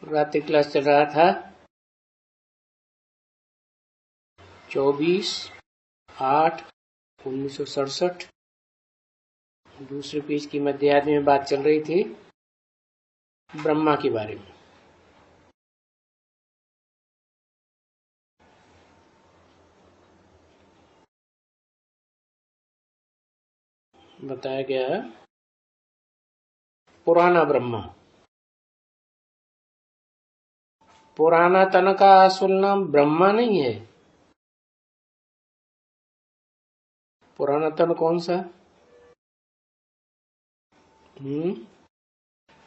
रात्रि क्लास चल रहा था 24/8/1967। दूसरे पेज की मध्याह्न में बात चल रही थी ब्रह्मा के बारे में। बताया गया है पुराना ब्रह्मा। पुराना तन का असुल नाम ब्रह्मा नहीं है। पुराना तन कौन सा?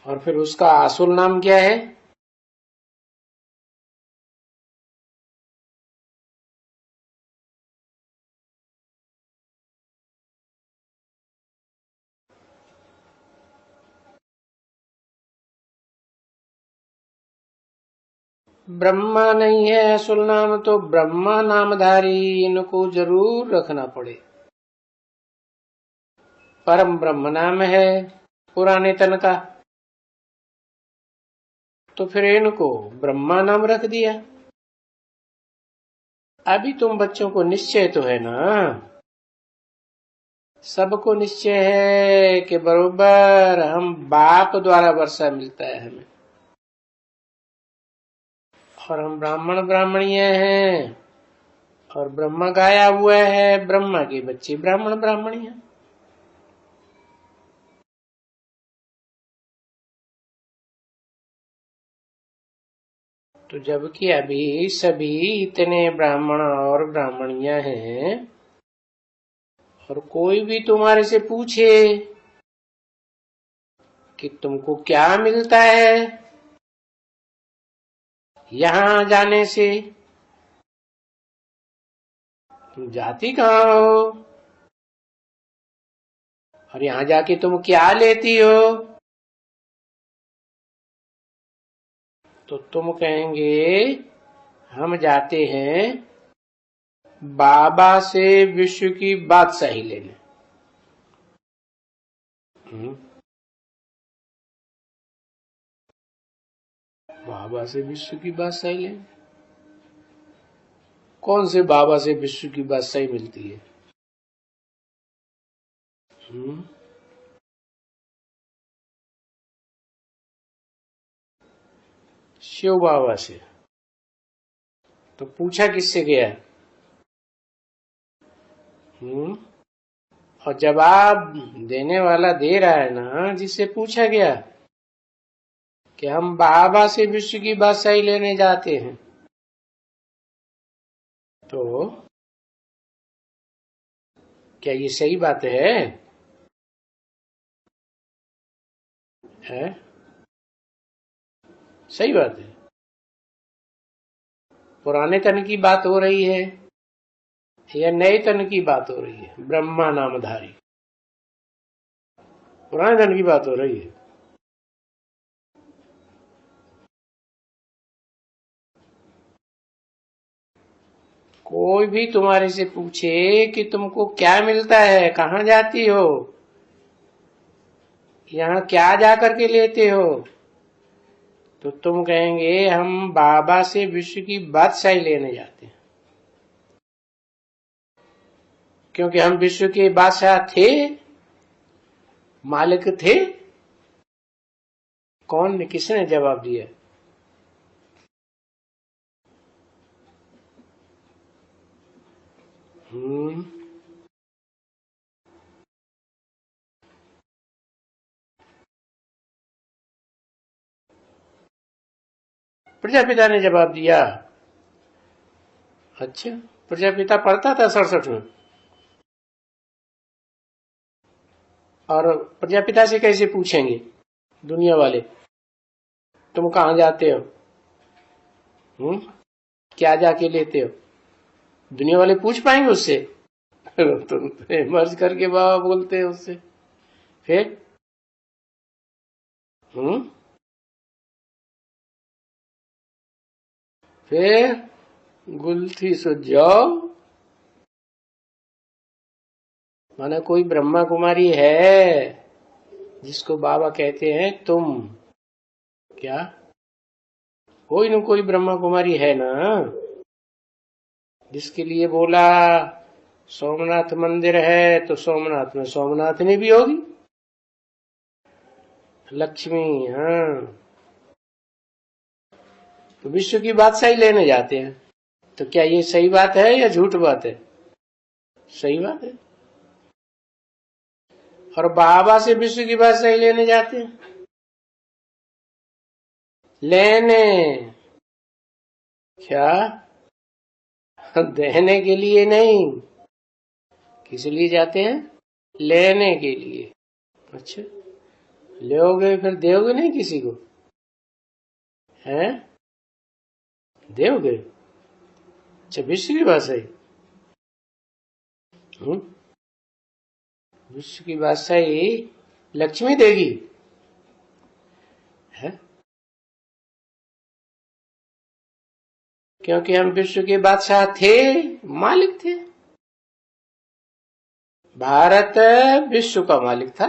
और फिर उसका असुल नाम क्या है? ब्रह्मा नहीं है असुल नाम, तो ब्रह्मा नामधारी इनको जरूर रखना पड़े। परम ब्रह्म नाम है पुराने तन का, तो फिर इनको ब्रह्मा नाम रख दिया। अभी तुम बच्चों को निश्चय तो है ना, सबको निश्चय है कि बरोबर हम बाप द्वारा वर्षा मिलता है हमें, और हम ब्राह्मण ब्राह्मणीय हैं, और ब्रह्मा गाया हुआ है, ब्रह्मा के बच्चे ब्राह्मण ब्राह्मणी हैं। तो जबकि अभी सभी इतने ब्राह्मण और ब्राह्मणियां हैं, और कोई भी तुम्हारे से पूछे कि तुमको क्या मिलता है यहां जाने से, तुम जाती कहाँ हो और यहां जाके तुम क्या लेती हो, तो तुम कहेंगे हम जाते हैं बाबा से विश्व की बादशाही लेने। बाबा से विश्व की बादशाही लेने? कौन से बाबा से विश्व की बादशाही मिलती है? शिव बाबा से। तो पूछा किससे गया? और जवाब देने वाला दे रहा है ना जिससे पूछा गया कि हम बाबा से विश्व की बादशाही लेने जाते हैं। तो क्या ये सही बात है? सही बात है। पुराने तन की बात हो रही है या नए तन की बात हो रही है? ब्रह्मा नामधारी पुराने तन की बात हो रही है। कोई भी तुम्हारे से पूछे कि तुमको क्या मिलता है, कहाँ जाती हो, यहाँ क्या जाकर के लेते हो, तो तुम कहेंगे हम बाबा से विश्व की बादशाही लेने जाते हैं, क्योंकि हम विश्व के बादशाह थे, मालिक थे। कौन ने, किसने जवाब दिया? प्रजापिता ने जवाब दिया। अच्छा, प्रजापिता पढ़ता था 67 में, और प्रजापिता से कैसे पूछेंगे दुनिया वाले तुम कहाँ जाते हो, क्या जाके लेते हो? दुनिया वाले पूछ पाएंगे उससे? तुम मर्ज करके बाबा बोलते हैं उससे। फिर फिर गुलथी सुझ जाओ, माना कोई ब्रह्मा कुमारी है जिसको बाबा कहते हैं तुम क्या कोई न कोई ब्रह्मा कुमारी है ना, जिसके लिए बोला सोमनाथ मंदिर है तो सोमनाथ में सोमनाथनी भी होगी, लक्ष्मी। हाँ, तो विश्व की बादशाही लेने जाते हैं, तो क्या ये सही बात है या झूठ बात है? सही बात है। और बाबा से विश्व की बादशाही लेने जाते हैं, लेने क्या, देने के लिए नहीं। किस लिए जाते हैं? लेने के लिए। अच्छा, लोगे फिर दोगे नहीं किसी को? हैं? दोगे? अच्छा, विश्व की बादशाही। विश्व की बादशाही लक्ष्मी देगी है, क्योंकि हम विश्व के बादशाह थे, मालिक थे। भारत विश्व का मालिक था।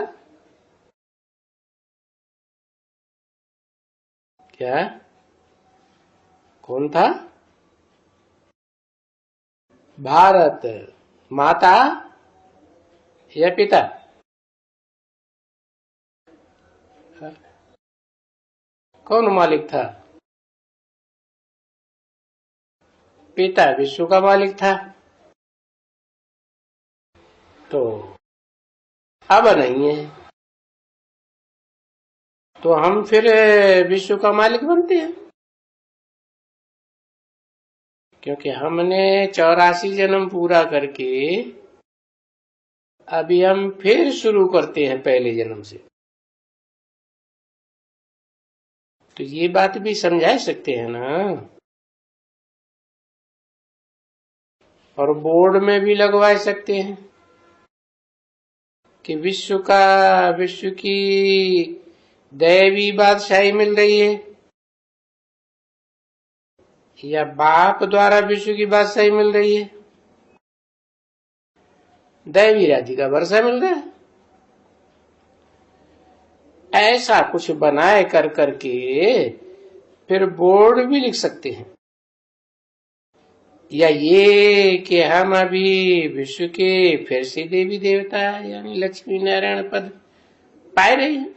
क्या? कौन था? भारत। माता या पिता? कौन मालिक था? पिता विश्व का मालिक था। तो अब नहीं है, तो हम फिर विश्व का मालिक बनते हैं, क्योंकि हमने 84 जन्म पूरा करके अभी हम फिर शुरू करते हैं पहले जन्म से। तो ये बात भी समझा सकते हैं ना, और बोर्ड में भी लगवा सकते हैं कि विश्व की दैवी बादशाही मिल रही है, या बाप द्वारा विश्व की बादशाही मिल रही है, दैवी राज्य का वर्षा मिल रहा है। ऐसा कुछ बनाए कर करके फिर बोर्ड भी लिख सकते हैं, या ये कि हम अभी विश्व के फिर से देवी देवता यानी लक्ष्मी नारायण पद पाए रहे हैं,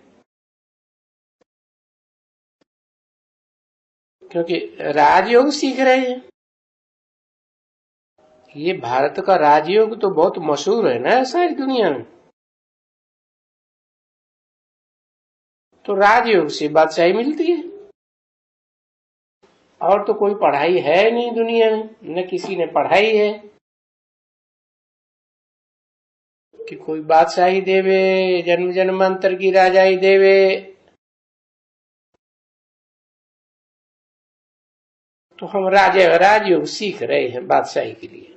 क्योंकि राजयोग सीख रहे हैं। ये भारत का राजयोग तो बहुत मशहूर है ना सारी दुनिया में, तो राजयोग से बादशाही मिलती है। और तो कोई पढ़ाई है नहीं दुनिया में, न किसी ने पढ़ाई है कि कोई बादशाही देवे, जन्म जन्मांतर की राजाई देवे। तो हम राजयोग सीख रहे हैं बादशाही के लिए।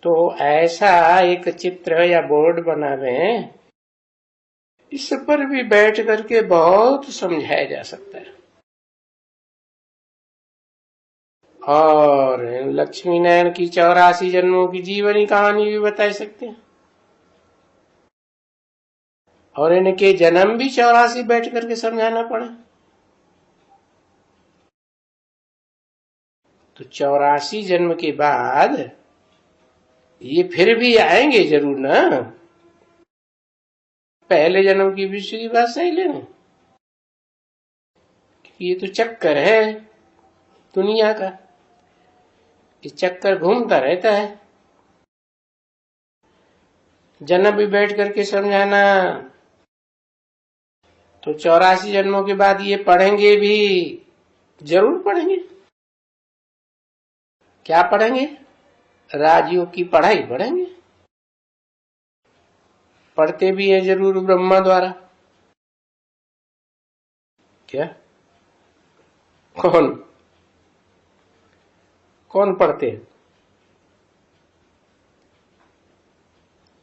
तो ऐसा एक चित्र या बोर्ड बनावे, इस पर भी बैठ करके बहुत समझाया जा सकता है, और लक्ष्मी नारायण की 84 जन्मों की जीवनी कहानी भी बता सकते हैं, और इनके जन्म भी 84 बैठ करके समझाना पड़ा। तो 84 जन्म के बाद ये फिर भी आएंगे जरूर ना, पहले जन्म की विश्व की बात सही लेना। ये तो चक्कर है दुनिया का, ये चक्कर घूमता रहता है। जन्म भी बैठ करके समझाना, तो 84 जन्मों के बाद ये पढ़ेंगे भी, जरूर पढ़ेंगे। क्या पढ़ेंगे? राजयोग की पढ़ाई पढ़ेंगे, पढ़ते भी है जरूर ब्रह्मा द्वारा। क्या? कौन कौन पढ़ते हैं?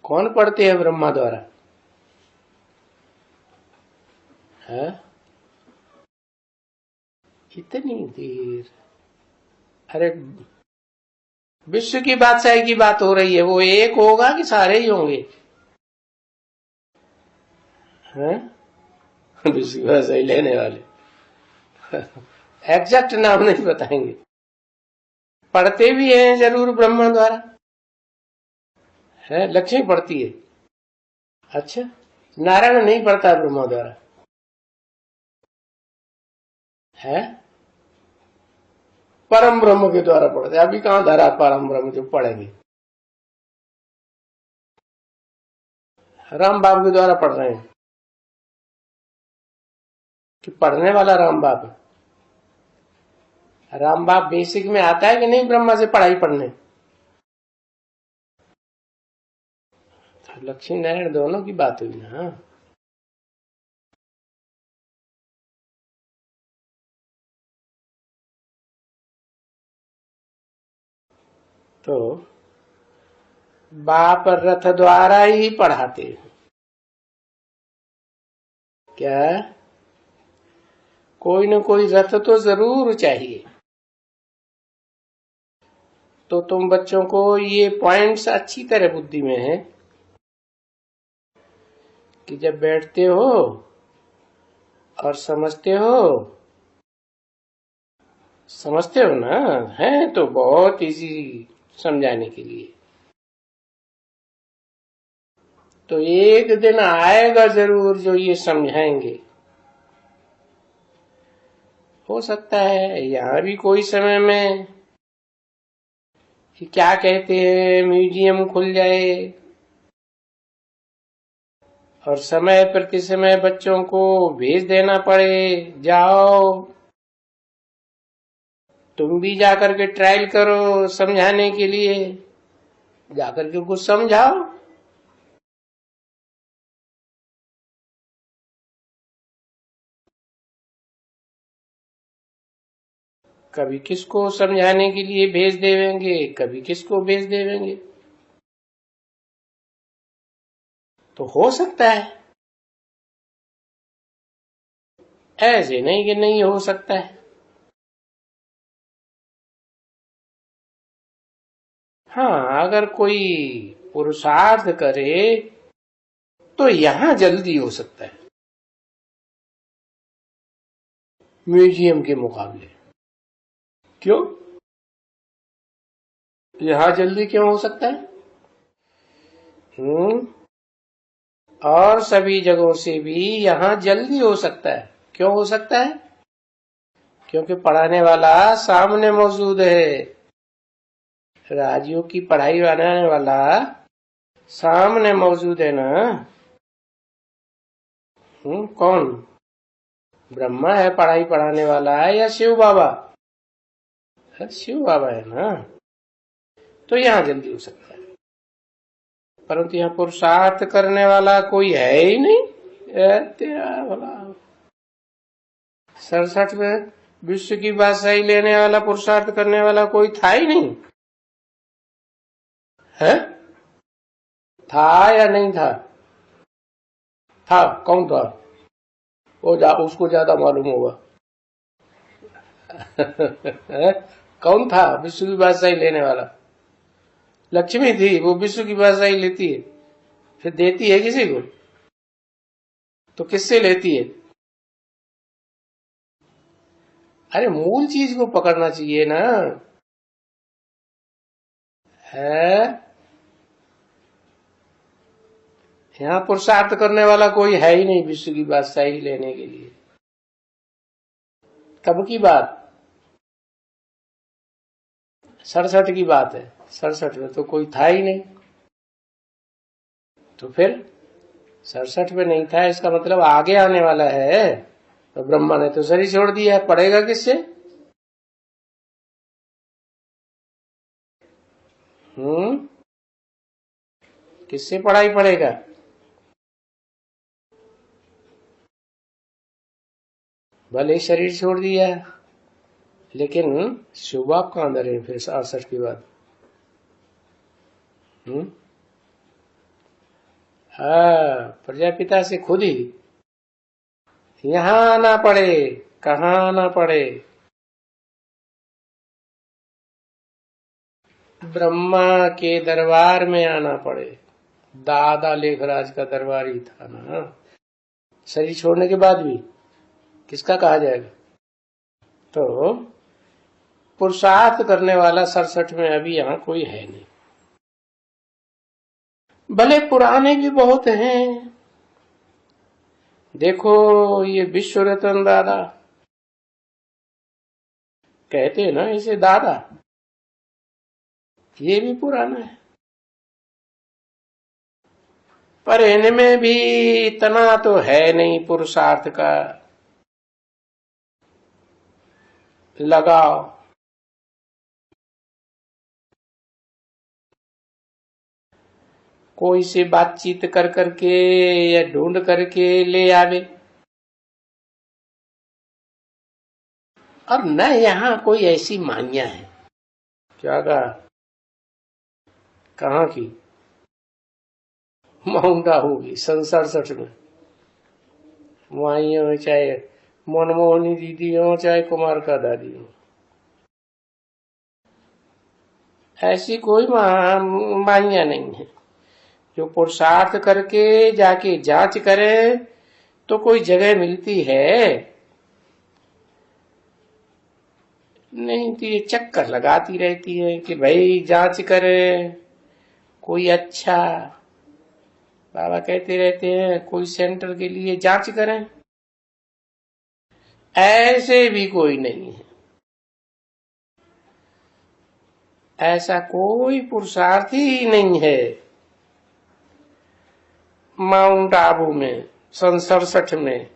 कौन पढ़ते हैं ब्रह्मा द्वारा? है इतनी देर? अरे विश्व की बादशाही की बात हो रही है, वो एक होगा कि सारे ही होंगे? हैं? विश्व की बादशाही लेने वाले। एग्जैक्ट नाम नहीं बताएंगे, पढ़ते भी हैं जरूर ब्रह्मा द्वारा, है लक्ष्मी पढ़ती है। अच्छा, नारायण नहीं पढ़ता ब्रह्मा द्वारा है, परम ब्रह्म के द्वारा पढ़ते। अभी कहां धरा परम ब्रह्म जो पढ़ेंगे, राम बाप के द्वारा पढ़ रहे हैं कि पढ़ने वाला राम बाप है। राम बाप बेसिक में आता है कि नहीं ब्रह्मा से पढ़ाई पढ़ने? लक्ष्मी नारायण दोनों की बात हुई ना। तो बाप रथ द्वारा ही पढ़ाते हैं क्या? कोई न कोई रथ तो जरूर चाहिए। तो तुम बच्चों को ये पॉइंट्स अच्छी तरह बुद्धि में है कि जब बैठते हो और समझते हो ना, है तो बहुत इजी समझाने के लिए। तो एक दिन आएगा जरूर जो ये समझाएंगे। हो सकता है यहाँ भी कोई समय में कि क्या कहते हैं म्यूजियम खुल जाए और समय प्रति समय बच्चों को भेज देना पड़े, जाओ तुम भी जाकर के ट्रायल करो समझाने के लिए, जाकर के कुछ समझाओ। कभी किसको समझाने के लिए भेज देंगे, कभी किसको भेज देंगे। तो हो सकता है, ऐसे नहीं कि नहीं हो सकता है। हाँ, अगर कोई पुरुषार्थ करे तो यहां जल्दी हो सकता है म्यूजियम के मुकाबले। क्यों? यहां जल्दी क्यों हो सकता है? और सभी जगहों से भी यहां जल्दी हो सकता है। क्यों हो सकता है? क्योंकि पढ़ाने वाला सामने मौजूद है। राजयोग की पढ़ाई बनाने वाला सामने मौजूद है ना। कौन? ब्रह्मा है पढ़ाई पढ़ाने वाला है या शिव बाबा? शिव बाबा है ना। तो यहां जल्दी हो सकता है, परंतु यहाँ पुरुषार्थ करने वाला कोई है ही नहीं। तेरा भला 67 में विश्व की बादशाही लेने वाला पुरुषार्थ करने वाला कोई था ही नहीं है। था या नहीं था? था। कौन था? उसको ज्यादा मालूम होगा। कौन था विश्व की बादशाही लेने वाला? लक्ष्मी थी, वो विश्व की बादशाही लेती है, फिर देती है किसी को? तो किससे लेती है? अरे मूल चीज को पकड़ना चाहिए ना। है यहाँ पुरुषार्थ करने वाला कोई है ही नहीं विश्व की बादशाही लेने के लिए। कब की बात? 67 की बात है। 67 में तो कोई था ही नहीं। तो फिर 67 में नहीं था, इसका मतलब आगे आने वाला है। तो ब्रह्मा ने तो शरीर छोड़ दिया, पढ़ेगा किससे? किससे पढ़ाई पढ़ेगा? भले शरीर छोड़ दिया, लेकिन शुभाप कहां अंदर है फिर 68 के बाद? हाँ, प्रजापिता से खुद ही यहां आना पड़े, कहां आना पड़े? ब्रह्मा के दरबार में आना पड़े। दादा लेखराज का दरबार ही था ना। शरीर छोड़ने के बाद भी किसका कहा जाएगा? तो पुरुषार्थ करने वाला 67 में अभी यहां कोई है नहीं। भले पुराने भी बहुत हैं। देखो ये विश्व रतन दादा, कहते हैं ना इसे दादा, ये भी पुराना है, पर इनमें भी इतना तो है नहीं पुरुषार्थ का लगाव। कोई से बातचीत कर करके या ढूंढ करके ले आवे, और न यहाँ कोई ऐसी मान्या है। क्या कहा? कहाँ की? माउंट आबू की 67 में। वहीं हो, चाहे मनमोहनी दीदी हो चाहे कुमार का दादी हो, ऐसी कोई मान्या नहीं है। जो पुरुषार्थ करके जाके जांच करे तो कोई जगह मिलती है नहीं, तो ये चक्कर लगाती रहती है कि भाई जांच करे कोई अच्छा, बाबा कहते रहते हैं कोई सेंटर के लिए जांच करें, ऐसे भी कोई नहीं है। ऐसा कोई पुरुषार्थ ही नहीं है माउंट आबू में 67 में।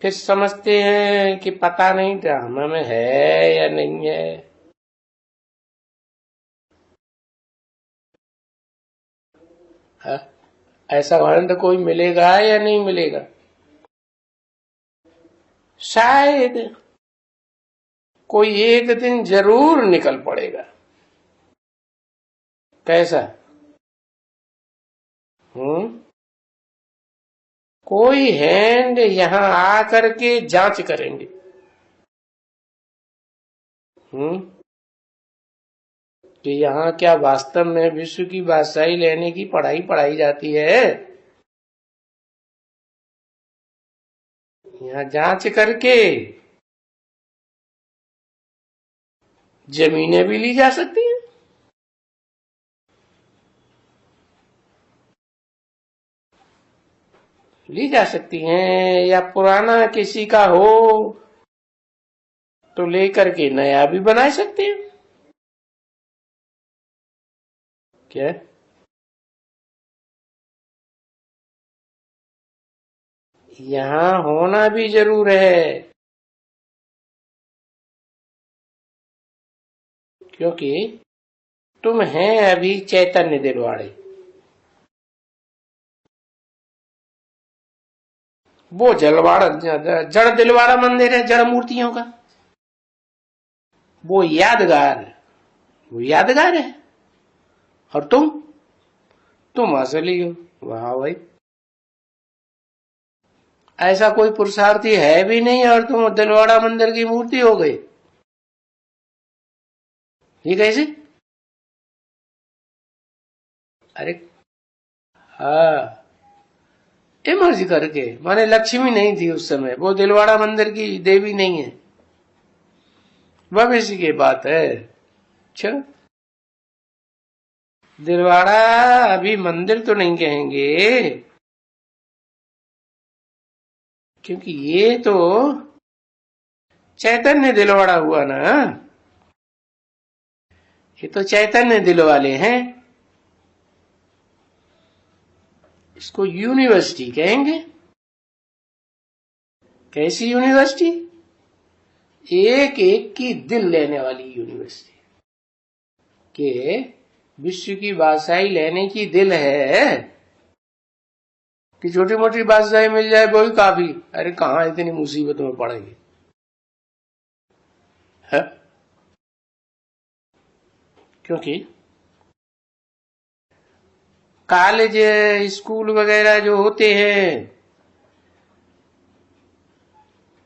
फिर समझते हैं कि पता नहीं ड्रामा में है या नहीं है। ऐसा वर्णन कोई मिलेगा या नहीं मिलेगा? शायद कोई एक दिन जरूर निकल पड़ेगा। कैसा? कोई हैंड यहां आकर के जांच करेंगे। कि यहाँ क्या वास्तव में विश्व की बादशाही लेने की पढ़ाई पढ़ाई जाती है? यहाँ जांच करके जमीनें भी ली जा सकती हैं। ली जा सकती हैं, या पुराना किसी का हो तो लेकर के नया भी बना सकते हैं। क्या? यहाँ होना भी जरूर है, क्योंकि तुम हैं अभी चैतन्य दिलवाड़े। वो जलवाड़ा जड़ दिलवाड़ा मंदिर है, जड़ मूर्तियों का, वो यादगार, वो यादगार है। और तुम असली हो। वाह भाई, ऐसा कोई पुरुषार्थी है भी नहीं और तुम दिलवाड़ा मंदिर की मूर्ति हो गई। ये कैसे? अरे हाँ, इमर्ज करके, माने लक्ष्मी नहीं थी उस समय, वो दिलवाड़ा मंदिर की देवी नहीं है, भविष्य की बात है। अच्छा, दिलवाड़ा अभी मंदिर तो नहीं कहेंगे, क्योंकि ये तो चैतन्य दिलवाड़ा हुआ ना, ये तो चैतन्य दिल वाले हैं, इसको यूनिवर्सिटी कहेंगे। कैसी यूनिवर्सिटी? एक एक की दिल लेने वाली यूनिवर्सिटी, के विश्व की बादशाही लेने की दिल है कि छोटी मोटी बादशाही मिल जाए वही काफी। अरे कहां इतनी मुसीबतों में पड़ेंगे? है? क्योंकि कॉलेज स्कूल वगैरह जो होते हैं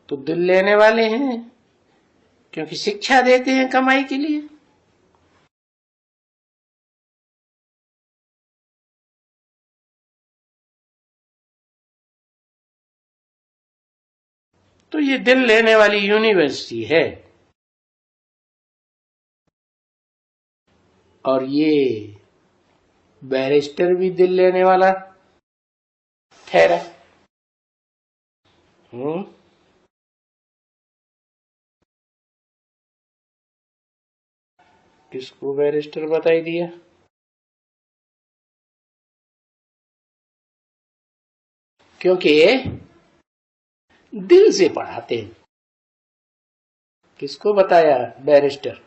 तो दिल लेने वाले हैं, क्योंकि शिक्षा देते हैं कमाई के लिए। तो ये दिल लेने वाली यूनिवर्सिटी है। और ये बैरिस्टर भी दिल लेने वाला ठहरा। किसको बैरिस्टर बताई दिया? क्योंकि दिल से पढ़ाते हैं। किसको बताया? बैरिस्टर,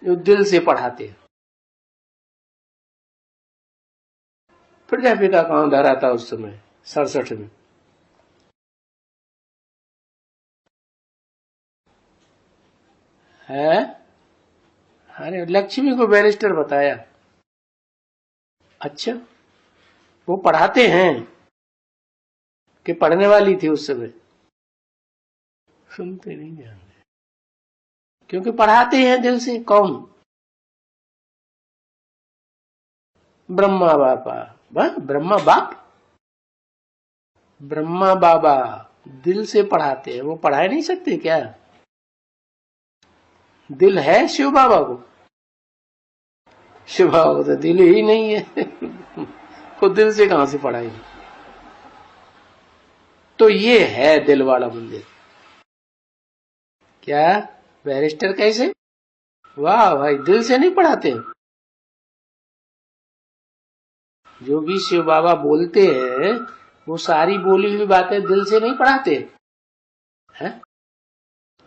जो दिल से पढ़ाते हैं। प्रजापिता कहां धरा था उस समय 67 में? है? अरे लक्ष्मी को बैरिस्टर बताया। अच्छा, वो पढ़ाते हैं कि पढ़ने वाली थी उस समय? सुनते नहीं जानते, क्योंकि पढ़ाते हैं दिल से। कौन? ब्रह्मा बाबा। ब्रह्मा बाप, ब्रह्मा बाबा दिल से पढ़ाते हैं। वो पढ़ा नहीं सकते क्या? दिल है शिव बाबा को? शिव बाबा को तो दिल ही नहीं है। वो दिल से कहां से पढ़ाएंगे? तो ये है दिल वाला मंदिर। क्या बैरिस्टर कैसे? वाह भाई, दिल से नहीं पढ़ाते। जो भी शिव बाबा बोलते हैं वो सारी बोली हुई बातें दिल से नहीं पढ़ाते हैं।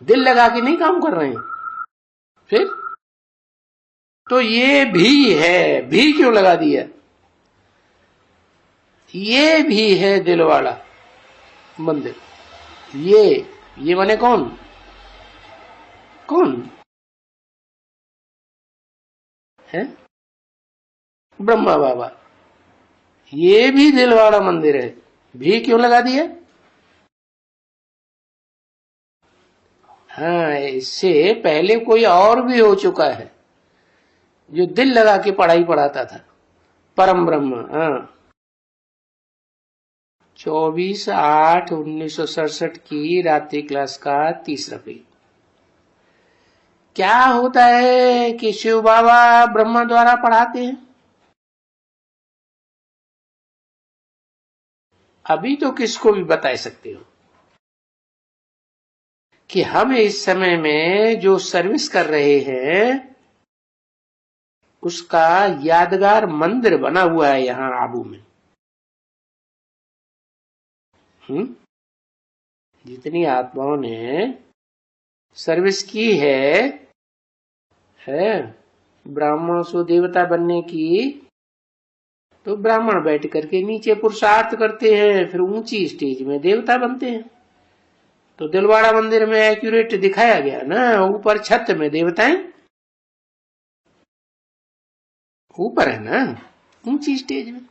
दिल लगा के नहीं काम कर रहे हैं। फिर तो ये भी है। भी क्यों लगा दिया? ये भी है दिल वाला मंदिर। ये माने कौन? कौन है? ब्रह्मा बाबा। ये भी दिल वाला मंदिर है। भी क्यों लगा दिया? हाँ, इससे पहले कोई और भी हो चुका है जो दिल लगा के पढ़ाई पढ़ाता था। परम ब्रह्म। हाँ, 24/8/1967 की रात्रि क्लास का तीसरा पेज। क्या होता है कि शिव बाबा ब्रह्मा द्वारा पढ़ाते हैं। अभी तो किसको भी बता सकते हो कि हम इस समय में जो सर्विस कर रहे हैं उसका यादगार मंदिर बना हुआ है यहां आबू में। जितनी आत्माओं ने सर्विस की है ब्राह्मणों से देवता बनने की, तो ब्राह्मण बैठ करके नीचे पुरुषार्थ करते हैं, फिर ऊंची स्टेज में देवता बनते हैं। तो दिलवाड़ा मंदिर में एक्यूरेट दिखाया गया ना, ऊपर छत में देवताएं, ऊपर है ना ऊंची स्टेज में।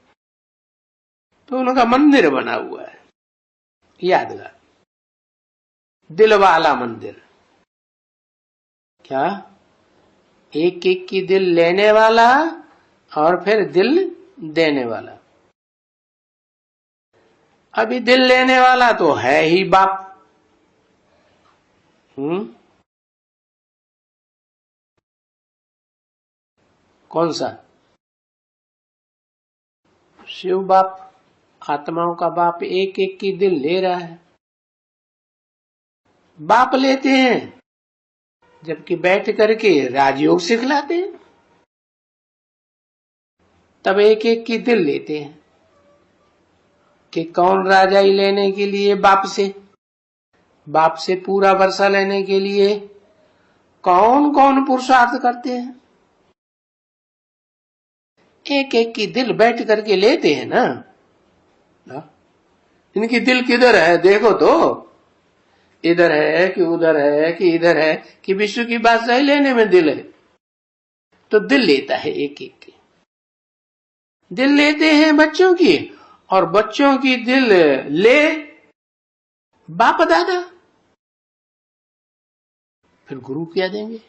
तो उनका मंदिर बना हुआ है यादगार, दिलवाला मंदिर। क्या? एक एक की दिल लेने वाला और फिर दिल देने वाला। अभी दिल लेने वाला तो है ही बाप। कौन सा? शिव बाप, आत्माओं का बाप एक एक की दिल ले रहा है। बाप लेते हैं जबकि बैठ करके राजयोग सिखलाते हैं, तब एक एक की दिल लेते हैं कि कौन राजाई लेने के लिए बाप से पूरा वर्षा लेने के लिए कौन कौन पुरुषार्थ करते हैं। एक एक की दिल बैठ करके लेते हैं ना। इनकी दिल किधर है देखो तो, इधर है कि उधर है कि इधर है कि विश्व की बादशाही लेने में दिल है। तो दिल लेता है एक एक की। दिल लेते हैं बच्चों की, और बच्चों की दिल ले बाप दादा, फिर गुरु क्या देंगे?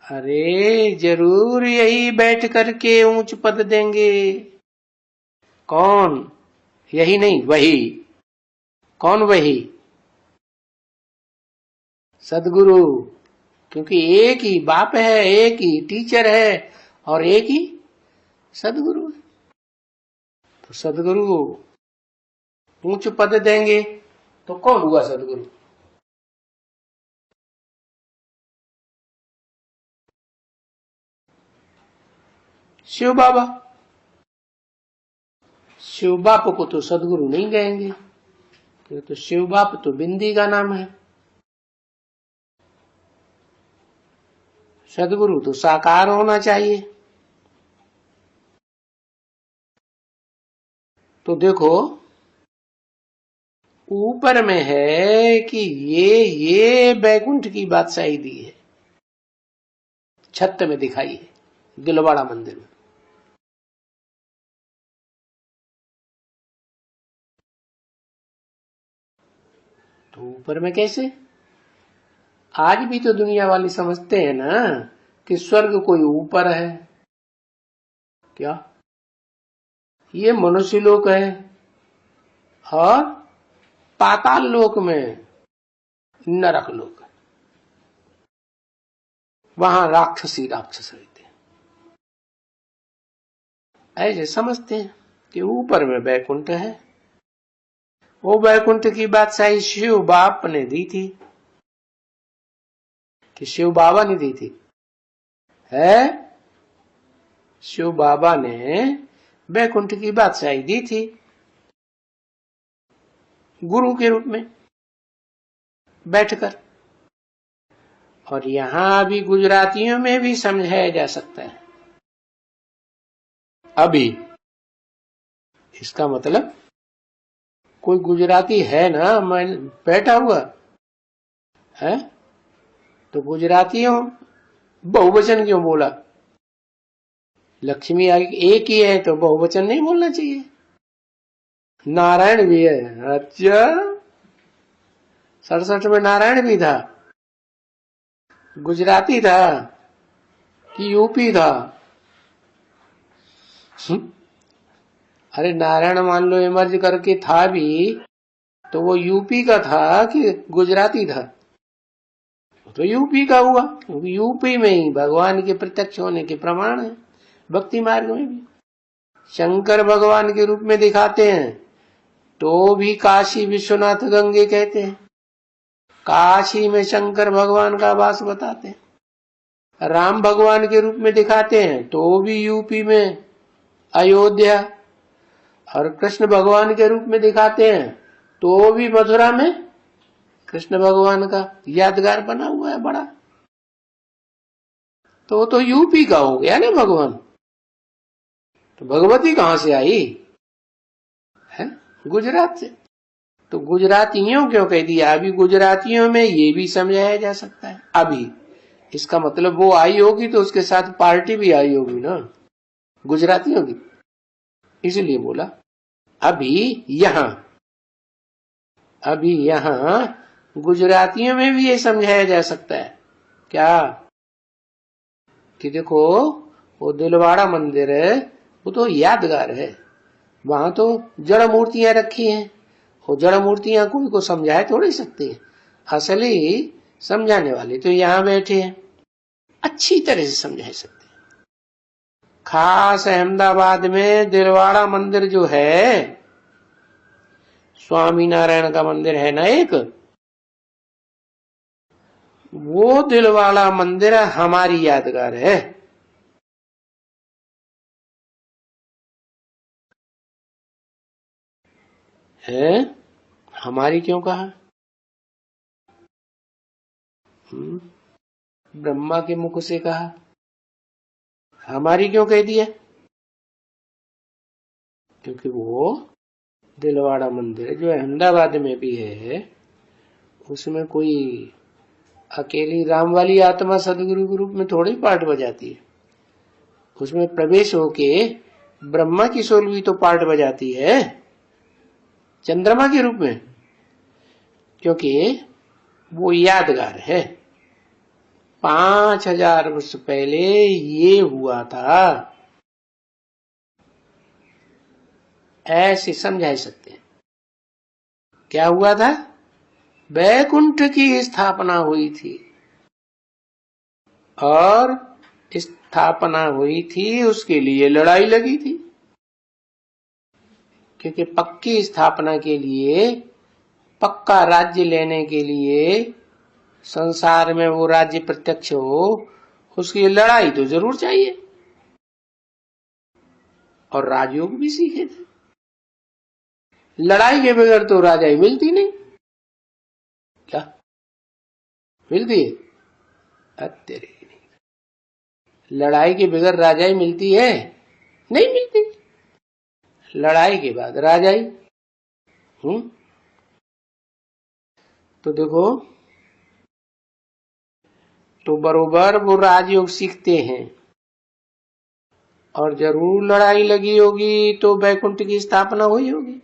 अरे जरूर यही बैठ करके ऊंच पद देंगे। कौन? यही नहीं, वही। कौन वही? सदगुरु। क्योंकि एक ही बाप है, एक ही टीचर है और एक ही सदगुरु है। तो सदगुरु ऊंच पद देंगे तो कौन हुआ सदगुरु? शिव बाबा। शिव बाप को तो सदगुरु नहीं कहेंगे, तो शिव बाप तो बिंदी का नाम है। सदगुरु तो साकार होना चाहिए। तो देखो ऊपर में है कि ये बैकुंठ की बादशाही दी है, छत में दिखाई है दिलवाड़ा मंदिर में। तो ऊपर में कैसे? आज भी तो दुनिया वाले समझते हैं ना कि स्वर्ग कोई ऊपर है। क्या? ये मनुष्य लोक है और पाताल लोक में नरक लोक है, वहां राक्षसी राक्षस रहते हैं। ऐसे समझते हैं कि ऊपर में बैकुंठ है। वो बैकुंठ की बादशाही शिव बाप ने दी थी कि शिव बाबा ने दी थी? है शिव बाबा ने बैकुंठ की बादशाही दी थी गुरु के रूप में बैठकर। और यहां भी गुजरातियों में भी समझाया जा सकता है अभी। इसका मतलब कोई गुजराती है ना मैं बैठा हुआ है, तो गुजरातियों बहुवचन क्यों बोला? लक्ष्मी एक ही है तो बहुवचन नहीं बोलना चाहिए। नारायण भी है। अच्छा, 67 में नारायण भी था? गुजराती था कि यूपी था? अरे नारायण मान लो इमर्ज करके था भी तो वो यूपी का था कि गुजराती था? तो यूपी का हुआ, क्योंकि यूपी में ही भगवान के प्रत्यक्ष होने के प्रमाण है। भक्ति मार्ग में भी शंकर भगवान के रूप में दिखाते हैं तो भी काशी विश्वनाथ गंगे कहते हैं। काशी में शंकर भगवान का वास बताते हैं। राम भगवान के रूप में दिखाते हैं तो भी यूपी में अयोध्या, और कृष्ण भगवान के रूप में दिखाते हैं तो भी मथुरा में कृष्ण भगवान का यादगार बना हुआ है बड़ा। तो यूपी का हो गया ना भगवान। तो भगवती कहां से आई है? गुजरात से। तो गुजरातियों क्यों कह दिया? अभी गुजरातियों में ये भी समझाया जा सकता है अभी। इसका मतलब वो आई होगी तो उसके साथ पार्टी भी आई होगी ना गुजरातियों की, इसलिए बोला अभी यहां गुजरातियों में भी ये समझाया जा सकता है। क्या? कि देखो वो दिलवाड़ा मंदिर है वो तो यादगार है, वहां तो जड़ मूर्तियां रखी हैं। वो जड़ मूर्तियां कोई को समझाए थोड़ी सकती है, असली समझाने वाले तो यहां बैठे हैं, अच्छी तरह से समझा सकते हैं। खास अहमदाबाद में दिलवाड़ा मंदिर जो है, स्वामी नारायण का मंदिर है ना एक, वो दिलवाड़ा मंदिर हमारी यादगार है। है? हमारी क्यों कहा? ब्रह्मा के मुख से कहा, हमारी क्यों कह दिया? क्योंकि वो दिलवाड़ा मंदिर जो अहमदाबाद में भी है उसमें कोई अकेली राम वाली आत्मा सदगुरु के रूप में थोड़ी पार्ट बजाती है। उसमें प्रवेश होके ब्रह्मा की सोल भी तो पार्ट बजाती है चंद्रमा के रूप में, क्योंकि वो यादगार है। 5000 वर्ष पहले ये हुआ था। ऐसे समझा सकते हैं। क्या हुआ था? वैकुंठ की स्थापना हुई थी, और स्थापना हुई थी उसके लिए लड़ाई लगी थी, क्योंकि पक्की स्थापना के लिए, पक्का राज्य लेने के लिए, संसार में वो राज्य प्रत्यक्ष हो, उसकी लड़ाई तो जरूर चाहिए। और राजयोग भी सीखे थे। लड़ाई के बगैर तो राजाई मिलती नहीं। क्या मिलती है? तेरे लड़ाई के बगैर राजाई मिलती है? नहीं मिलती। लड़ाई के बाद राजाई। तो देखो, तो बरोबर वो राजयोग सीखते हैं, और जरूर लड़ाई लगी होगी तो वैकुंठ की स्थापना हुई होगी।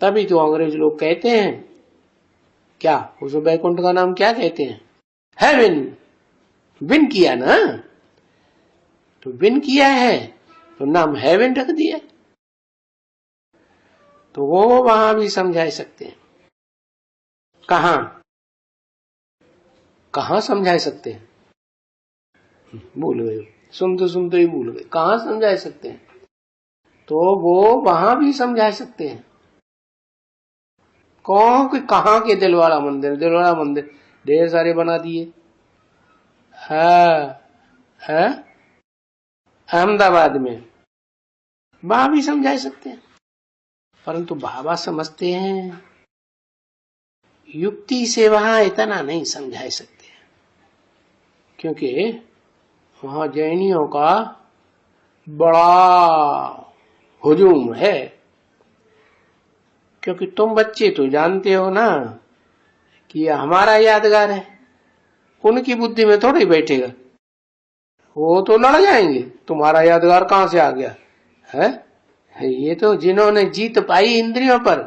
तभी तो अंग्रेज लोग कहते हैं, क्या उस वैकुंठ का नाम क्या कहते हैं? हेवन। विन किया ना, तो विन किया है तो नाम हेवन रख दिया। तो वो वहां भी समझा सकते हैं। कहां कहां समझा सकते हैं? भूल गए, सुनते ही भूल गए। कहां समझा सकते हैं? तो वो वहां भी समझा सकते हैं। कहां के दिलवाड़ा मंदिर? दिलवाड़ा मंदिर ढेर सारे बना दिए। है अहमदाबाद में, वहां भी समझा सकते हैं। परंतु बाबा समझते हैं युक्ति से वहां इतना नहीं समझा सकते, क्योंकि वहां जैनियों का बड़ा हुजूम है। क्योंकि तुम बच्चे तो जानते हो ना कि हमारा यादगार है, उनकी बुद्धि में थोड़ी बैठेगा। वो तो लड़ जाएंगे, तुम्हारा यादगार कहां से आ गया है? ये तो जिन्होंने जीत पाई इंद्रियों पर,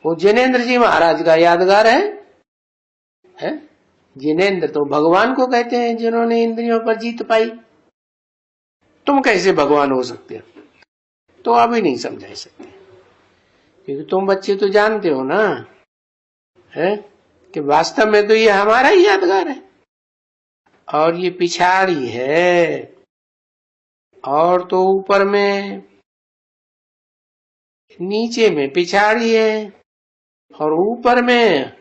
वो जिनेंद्र जी महाराज का यादगार है? जिनेंद्र तो भगवान को कहते हैं, जिन्होंने इंद्रियों पर जीत पाई। तुम कैसे भगवान हो सकते हो? तो अभी नहीं समझा सकते, क्योंकि तुम बच्चे तो जानते हो ना है कि वास्तव में तो ये हमारा ही यादगार है, और ये पिछाड़ी है, और तो ऊपर में, नीचे में पिछाड़ी है, और ऊपर में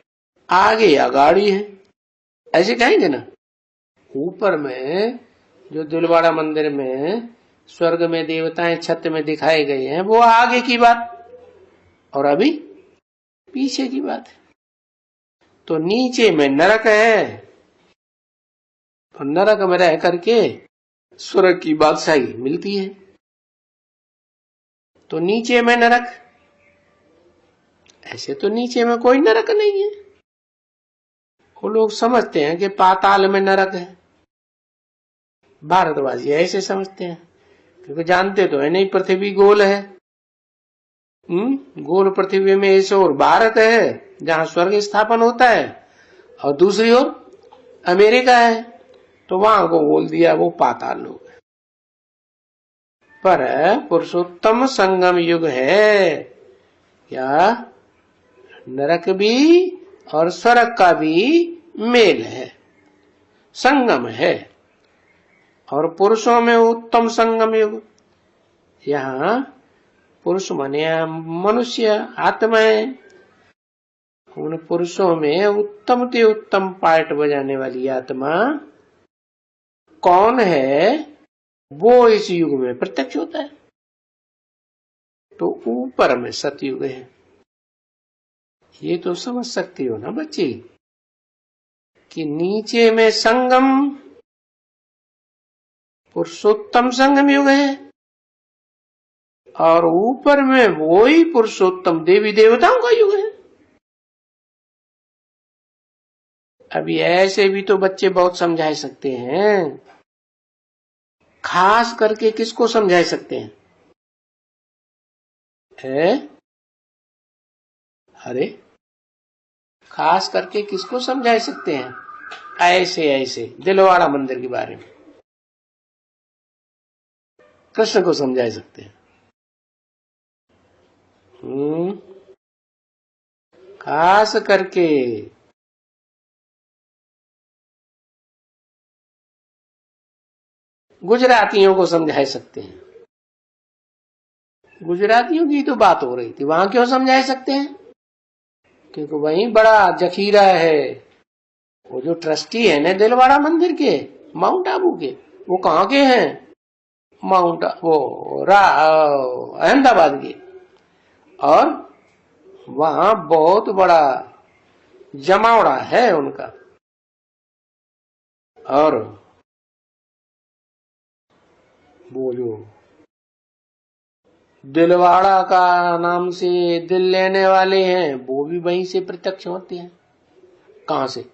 आगे अगाड़ी है। ऐसे कहेंगे ना। ऊपर में जो दिलवाड़ा मंदिर में स्वर्ग में देवताएं छत में दिखाए गए हैं, वो आगे की बात, और अभी पीछे की बात है। तो नीचे में नरक है, तो नरक में रह करके स्वर्ग की बादशाही मिलती है। तो नीचे में नरक, ऐसे तो नीचे में कोई नरक नहीं है। वो लोग समझते हैं कि पाताल में नरक है। भारतवासी ऐसे समझते हैं, क्योंकि जानते तो है नहीं पृथ्वी गोल है। गोल पृथ्वी में ऐसे और भारत है जहां स्वर्ग स्थापन होता है, और दूसरी ओर अमेरिका है, तो वहां को बोल दिया वो पाताल लोग है। पर पुरुषोत्तम संगम युग है क्या? नरक भी और स्वर्ग का भी मेल है, संगम है। और पुरुषों में उत्तम संगम युग, यहाँ पुरुष माने मनुष्य आत्माएं, उन पुरुषों में उत्तम से उत्तम पार्ट बजाने वाली आत्मा कौन है? वो इस युग में प्रत्यक्ष होता है। तो ऊपर में सतयुग है। ये तो समझ सकती हो ना बच्ची कि नीचे में संगम पुरुषोत्तम संगम युग है, और ऊपर में वो ही पुरुषोत्तम देवी देवताओं का युग है। अभी ऐसे भी तो बच्चे बहुत समझा सकते हैं। खास करके किसको समझा सकते हैं? अरे खास करके किसको समझा सकते हैं? ऐसे ऐसे दिलवाड़ा मंदिर के बारे में कृष्ण को समझा सकते हैं। खास करके गुजरातियों को समझा सकते हैं। गुजरातियों की तो बात हो रही थी, वहां क्यों समझा सकते हैं? क्योंकि वहीं बड़ा जखीरा है। वो जो ट्रस्टी है ना दिलवाड़ा मंदिर के, माउंट आबू के, वो कहाँ के हैं? अहमदाबाद के। और वहां बहुत बड़ा जमावड़ा है उनका। और वो जो दिलवाड़ा का नाम से दिल लेने वाले हैं, वो भी वहीं से प्रत्यक्ष होते हैं। कहां से?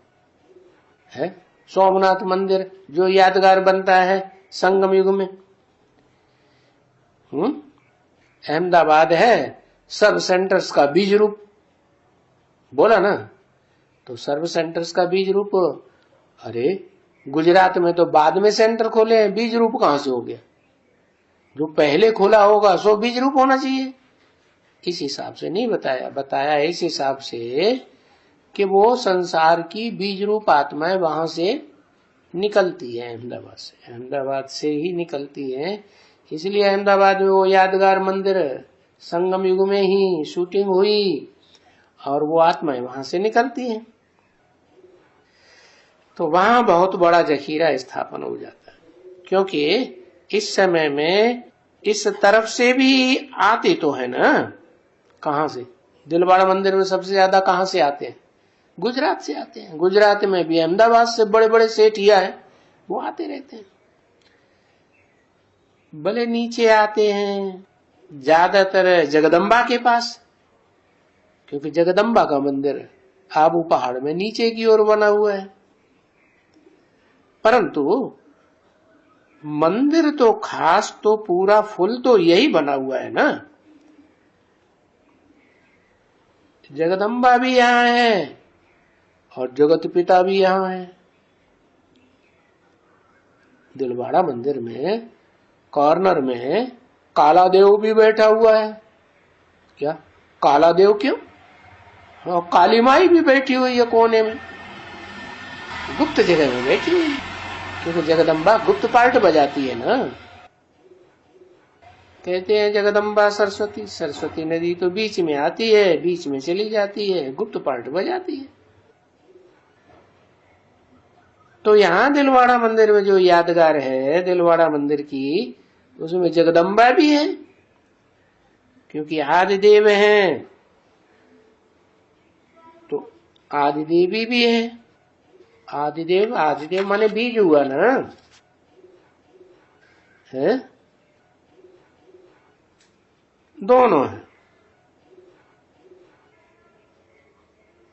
है सोमनाथ मंदिर जो यादगार बनता है संगम युग में। अहमदाबाद है सर्व सेंटर्स का बीज रूप, बोला ना। तो सर्व सेंटर्स का बीज रूप, अरे गुजरात में तो बाद में सेंटर खोले हैं, बीज रूप कहां से हो गया? जो पहले खोला होगा सो बीज रूप होना चाहिए। इस हिसाब से नहीं बताया, बताया इस हिसाब से कि वो संसार की बीज रूप आत्माएं वहां से निकलती है, अहमदाबाद से ही निकलती है। इसलिए अहमदाबाद में वो यादगार मंदिर संगम युग में ही शूटिंग हुई और वो आत्माएं वहां से निकलती हैं। तो वहां बहुत बड़ा जखीरा स्थापन हो जाता है, क्योंकि इस समय में इस तरफ से भी आते तो है ना। कहां से? दिलवाड़ा मंदिर में सबसे ज्यादा कहां से आते हैं? गुजरात से आते हैं। गुजरात में भी अहमदाबाद से बड़े बड़े सेठिया है, वो आते रहते हैं। भले नीचे आते हैं ज्यादातर जगदम्बा के पास, क्योंकि जगदम्बा का मंदिर आबू पहाड़ में नीचे की ओर बना हुआ है। परंतु मंदिर तो खास तो पूरा फुल तो यही बना हुआ है ना। जगदम्बा भी यहाँ है और जगत पिता भी यहाँ है। दिलवाड़ा मंदिर में कॉर्नर में काला देव भी बैठा हुआ है। क्या काला देव क्यों? हाँ, काली माई भी बैठी हुई है कोने में, गुप्त जगह में बैठी हुई है, क्योंकि जगदम्बा गुप्त पार्ट बजाती है ना। कहते हैं जगदम्बा सरस्वती, सरस्वती नदी तो बीच में आती है, बीच में चली जाती है, गुप्त पार्ट बजाती है। तो यहाँ दिलवाड़ा मंदिर में जो यादगार है दिलवाड़ा मंदिर की, उसमें जगदम्बा भी है, क्योंकि आदिदेव हैं तो आदिदेवी भी है। आदिदेव, आदिदेव माने बीज हुआ ना, है दोनों है।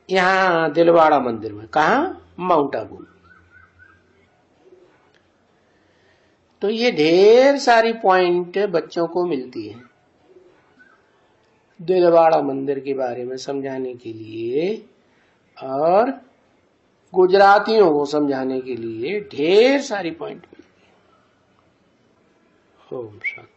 यहाँ दिलवाड़ा मंदिर में, कहा? माउंट आबू। तो ये ढेर सारी पॉइंट बच्चों को मिलती है दिलवाड़ा मंदिर के बारे में समझाने के लिए, और गुजरातियों को समझाने के लिए ढेर सारी पॉइंट मिलती है। ओम शांति।